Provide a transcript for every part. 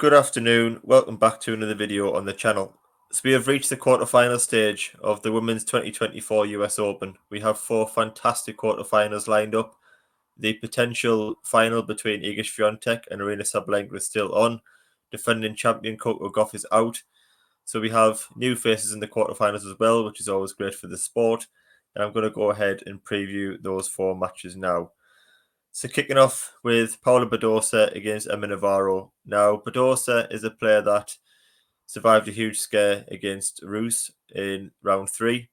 Good afternoon, welcome back to another video on the channel. So we have reached the quarterfinal stage of the Women's 2024 US Open. We have four fantastic quarterfinals lined up. The potential final between Iga Swiatek and Aryna Sabalenka is still on. Defending champion Coco Gauff is out. So we have new faces in the quarterfinals as well, which is always great for the sport. And I'm going to go ahead and preview those four matches now. So kicking off with Paula Badosa against Emma Navarro. Now, Badosa is a player that survived a huge scare against Rus in round 3,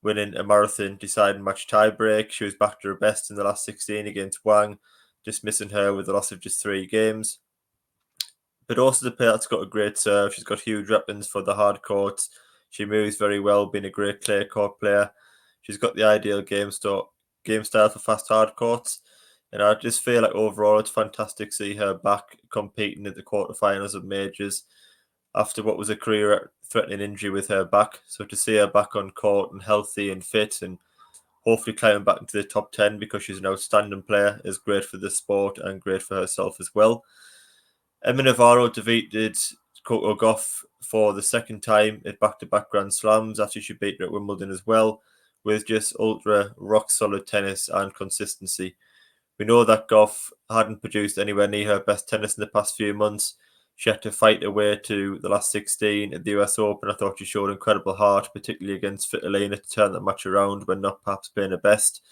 winning a marathon deciding match tiebreak. She was back to her best in the last 16 against Wang, dismissing her with a loss of just 3 games. Badosa's a player that's got a great serve. She's got huge weapons for the hard courts. She moves very well, being a great clay court player. She's got the ideal game style for fast hard courts. And I just feel like overall it's fantastic to see her back competing at the quarterfinals of majors after what was a career-threatening injury with her back. So to see her back on court and healthy and fit and hopefully climbing back into the top 10 because she's an outstanding player is great for the sport and great for herself as well. Emma Navarro defeated Coco Gauff for the second time at back-to-back Grand Slams after she beat her at Wimbledon as well, with just ultra rock-solid tennis and consistency. We know that Gauff hadn't produced anywhere near her best tennis in the past few months. She had to fight her way to the last 16 at the US Open. I thought she showed incredible heart, particularly against Svitolina, to turn that match around when not perhaps playing her best.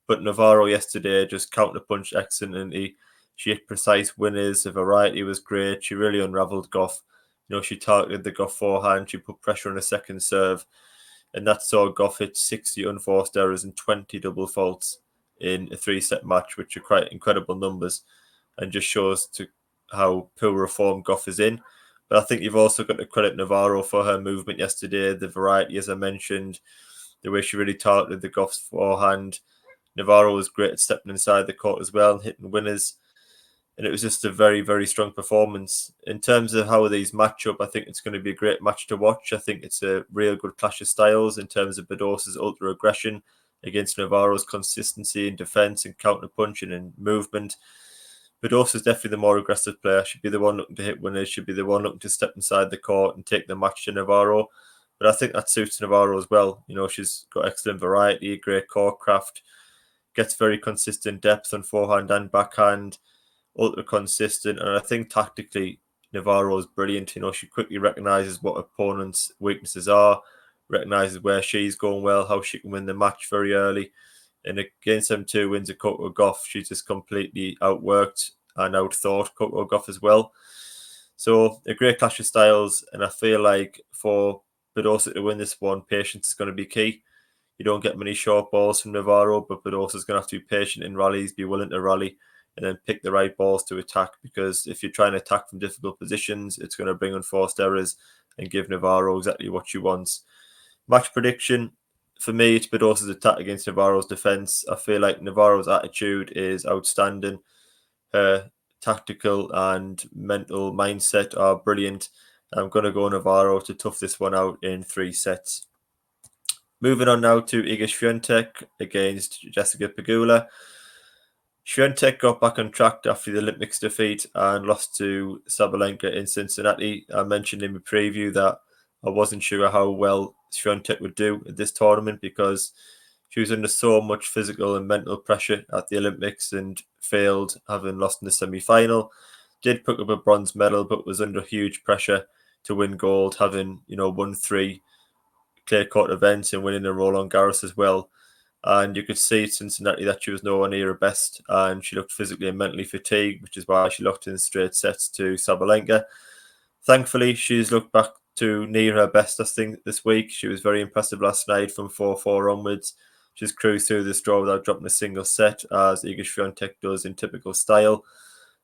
But Navarro yesterday just counterpunched excellently. She hit precise winners. The variety was great. She really unravelled Gauff. She targeted the Gauff forehand. She put pressure on a second serve. And that saw Gauff hit 60 unforced errors and 20 double faults in a 3-set match, which are quite incredible numbers and just shows to how poor a form Gauff is in. But I think you've also got to credit Navarro for her movement yesterday, the variety, as I mentioned, the way she really targeted the Gauff's forehand. Navarro was great at stepping inside the court as well and hitting winners. And it was just a very, very strong performance. In terms of how these match up, I think it's going to be a great match to watch. I think it's a real good clash of styles in terms of Badosa's ultra aggression against Navarro's consistency in defence and counter-punching and movement. Badosa's definitely the more aggressive player. She'd be the one looking to hit winners. She'd be the one looking to step inside the court and take the match to Navarro. But I think that suits Navarro as well. She's got excellent variety, great court craft, gets very consistent depth on forehand and backhand, ultra consistent. And I think tactically, Navarro is brilliant. She quickly recognises what opponents' weaknesses are, recognises where she's going well, how she can win the match very early. And against them 2 wins of Coco Gauff, she's just completely outworked and outthought Coco Gauff as well. So a great clash of styles, and I feel like for Badosa to win this one, patience is going to be key. You don't get many short balls from Navarro, but Badosa's going to have to be patient in rallies, be willing to rally, and then pick the right balls to attack, because if you're trying to attack from difficult positions, it's going to bring unforced errors and give Navarro exactly what she wants. Match prediction, for me, it's Badosa's attack against Navarro's defence. I feel like Navarro's attitude is outstanding. Her tactical and mental mindset are brilliant. I'm going to go Navarro to tough this one out in 3 sets. Moving on now to Iga Swiatek against Jessica Pegula. Swiatek got back on track after the Olympics defeat and lost to Sabalenka in Cincinnati. I mentioned in my preview that I wasn't sure how well Swiatek would do at this tournament because she was under so much physical and mental pressure at the Olympics and failed, having lost in the semi-final. Did pick up a bronze medal, but was under huge pressure to win gold, having won 3 clay court events and winning a Roland Garros as well. And you could see at Cincinnati that she was nowhere near her best, and she looked physically and mentally fatigued, which is why she locked in straight sets to Sabalenka. Thankfully, she's looked back to near her best, I think, this week. She was very impressive last night from 4-4 onwards. She's cruised through this draw without dropping a single set, as Iga Swiatek does in typical style.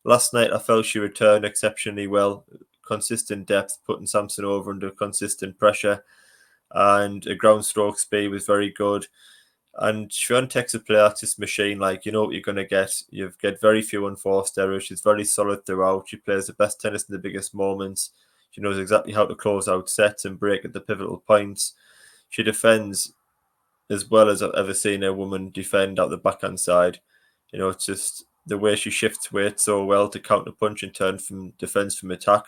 Last night, I felt she returned exceptionally well. Consistent depth, putting Samson over under consistent pressure, and a ground stroke speed was very good. And Swiatek's a play-artist machine. Like, you know what you're going to get. You get very few unforced errors. She's very solid throughout. She plays the best tennis in the biggest moments. She knows exactly how to close out sets and break at the pivotal points. She defends as well as I've ever seen a woman defend out the backhand side. It's just the way she shifts weight so well to counter punch and turn from defense from attack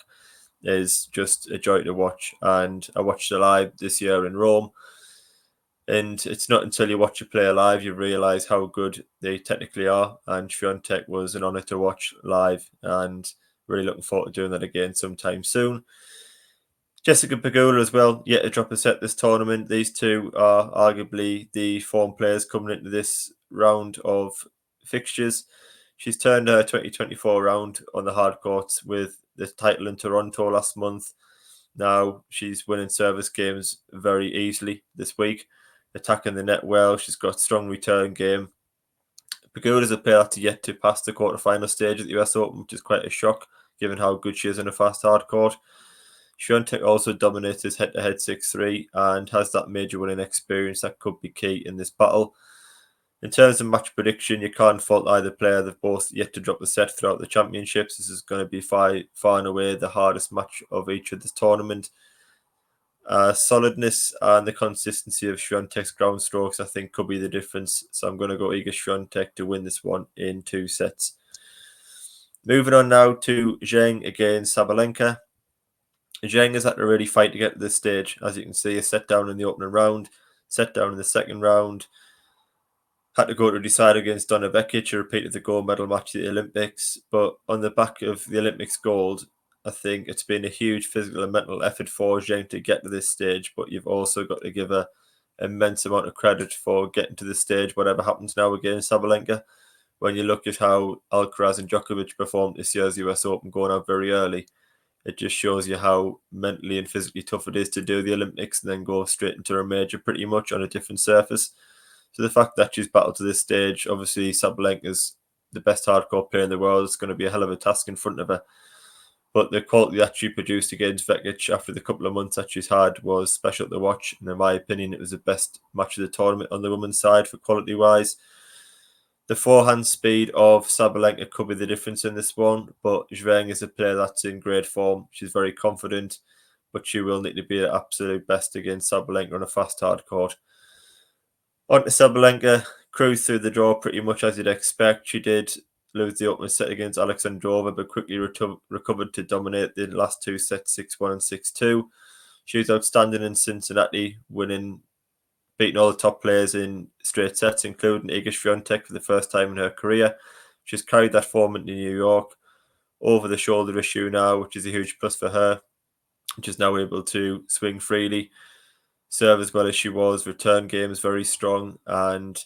is just a joy to watch. And I watched her live this year in Rome. And it's not until you watch her play live you realise how good they technically are. And Swiatek was an honour to watch live, and really looking forward to doing that again sometime soon. Jessica Pegula as well, yet to drop a set this tournament. These two are arguably the form players coming into this round of fixtures. She's turned her 2024 round on the hard courts with the title in Toronto last month. Now she's winning service games very easily this week, attacking the net well. She's got strong return game. Pegula is a player that's yet to pass the quarterfinal stage at the US Open, which is quite a shock given how good she is in a fast hard court. Swiatek also dominates his head-to-head 6-3 and has that major winning experience that could be key in this battle. In terms of match prediction, you can't fault either player. They've both yet to drop the set throughout the championships. This is going to be far and away the hardest match of each of this tournament. Solidness and the consistency of Swiatek's ground strokes, I think, could be the difference. So I'm going to go Iga Swiatek to win this one in 2 sets. Moving on now to Zheng against Sabalenka. Zheng has had to really fight to get to this stage. As you can see, a set down in the opening round, set down in the second round. Had to go to decide against Donna Vekic, who repeated the gold medal match at the Olympics. But on the back of the Olympics gold, I think it's been a huge physical and mental effort for Zheng to get to this stage. But you've also got to give her immense amount of credit for getting to this stage, whatever happens now against Sabalenka. When you look at how Alcaraz and Djokovic performed this year's US Open going out very early, it just shows you how mentally and physically tough it is to do the Olympics and then go straight into a major pretty much on a different surface. So the fact that she's battled to this stage, obviously Sabalenka is the best hardcore player in the world. It's going to be a hell of a task in front of her. But the quality that she produced against Vekic after the couple of months that she's had was special to watch. And in my opinion, it was the best match of the tournament on the women's side for quality-wise. The forehand speed of Sabalenka could be the difference in this one, but Zheng is a player that's in great form. She's very confident, but she will need to be at absolute best against Sabalenka on a fast hard court. On to Sabalenka, cruised through the draw pretty much as you'd expect. She did lose the opening set against Alexandrova, but quickly recovered to dominate the last 2 sets, 6-1 and 6-2. She was outstanding in Cincinnati, beating all the top players in straight sets, including Iga Swiatek for the first time in her career. She's carried that form into New York. Over the shoulder issue now, which is a huge plus for her. She's now able to swing freely, serve as well as she was. Return game is very strong, and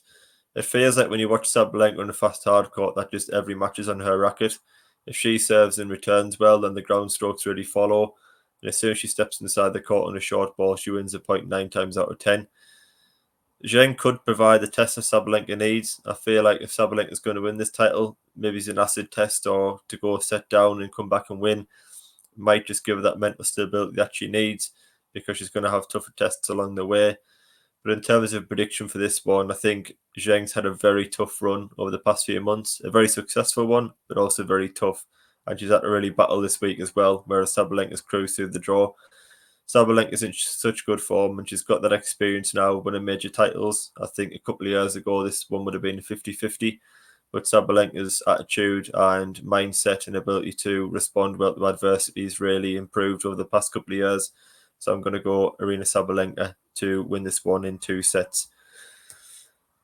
it feels like when you watch Sabalenka on a fast hard court that just every match is on her racket. If she serves and returns well, then the ground strokes really follow. And as soon as she steps inside the court on a short ball, she wins a point 9 times out of 10. Zheng could provide the test that Sabalenka needs. I feel like if Sabalenka is going to win this title, maybe it's an acid test or to go set down and come back and win. Might just give her that mental stability that she needs because she's going to have tougher tests along the way. But in terms of prediction for this one, I think Zheng's had a very tough run over the past few months. A very successful one, but also very tough. And she's had to really battle this week as well, whereas Sabalenka's cruised through the draw. Sabalenka's in such good form and she's got that experience now winning major titles. I think a couple of years ago this one would have been 50-50, but Sabalenka's attitude and mindset and ability to respond well to adversity has really improved over the past couple of years. So I'm going to go Aryna Sabalenka to win this one in 2 sets.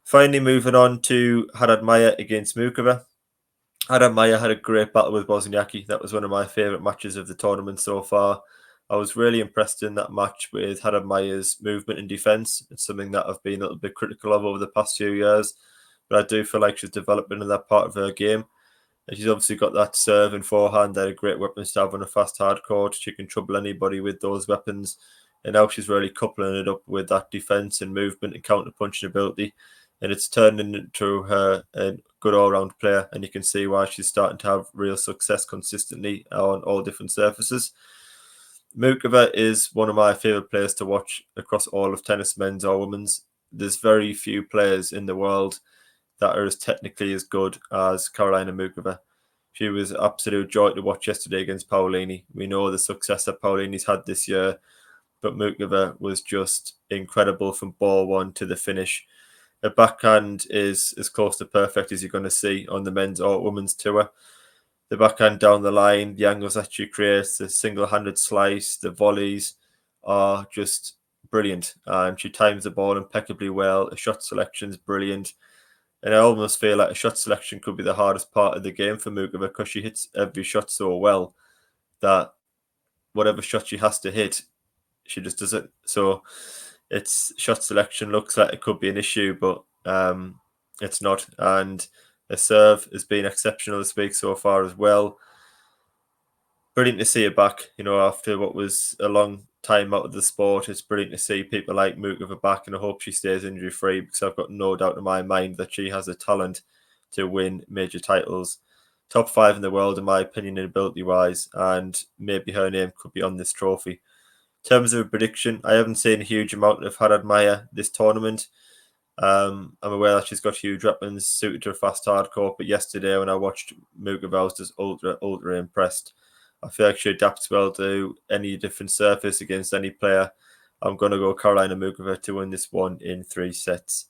Finally, moving on to Haddad Maia against Mukova. Haddad Maia had a great battle with Wozniacki. That was one of my favourite matches of the tournament so far. I was really impressed in that match with Haddad Maia's movement and defence. It's something that I've been a little bit critical of over the past few years, but I do feel like she's developing in that part of her game. And she's obviously got that serve and forehand. They're great weapons to have on a fast hard court. She can trouble anybody with those weapons. And now she's really coupling it up with that defence and movement and counter-punching ability. And it's turned into her a good all-round player. And you can see why she's starting to have real success consistently on all different surfaces. Mukova is one of my favourite players to watch across all of tennis, men's or women's. There's very few players in the world that are as technically as good as Karolina Mukova. She was an absolute joy to watch yesterday against Paolini. We know the success that Paolini's had this year, but Mukova was just incredible from ball one to the finish. Her backhand is as close to perfect as you're going to see on the men's or women's tour. The backhand down the line, the angles that she creates, the single-handed slice, the volleys are just brilliant. And she times the ball impeccably well. Her shot selection's brilliant. And I almost feel like a shot selection could be the hardest part of the game for Mukova because she hits every shot so well that whatever shot she has to hit, she just does it. So its shot selection looks like it could be an issue, but it's not. And the serve has been exceptional this week so far as well. Brilliant to see her back, after what was a long time out of the sport. It's brilliant to see people like Mukova back, and I hope she stays injury free because I've got no doubt in my mind that she has a talent to win major titles. Top 5 in the world, in my opinion, ability wise, and maybe her name could be on this trophy. In terms of a prediction, I haven't seen a huge amount of Haddad Maya this tournament. I'm aware that she's got huge weapons suited to a fast hardcore, but yesterday when I watched Mukova, I was just ultra impressed. I feel like she adapts well to any different surface against any player. I'm going to go Karolina Mukova to win this one in 3 sets.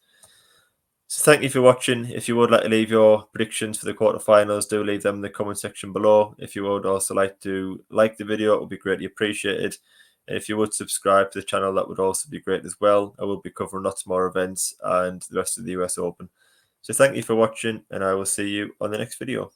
So thank you for watching. If you would like to leave your predictions for the quarterfinals, do leave them in the comment section below. If you would also like to like the video, it would be greatly appreciated. And if you would subscribe to the channel, that would also be great as well. I will be covering lots more events and the rest of the US Open. So thank you for watching, and I will see you on the next video.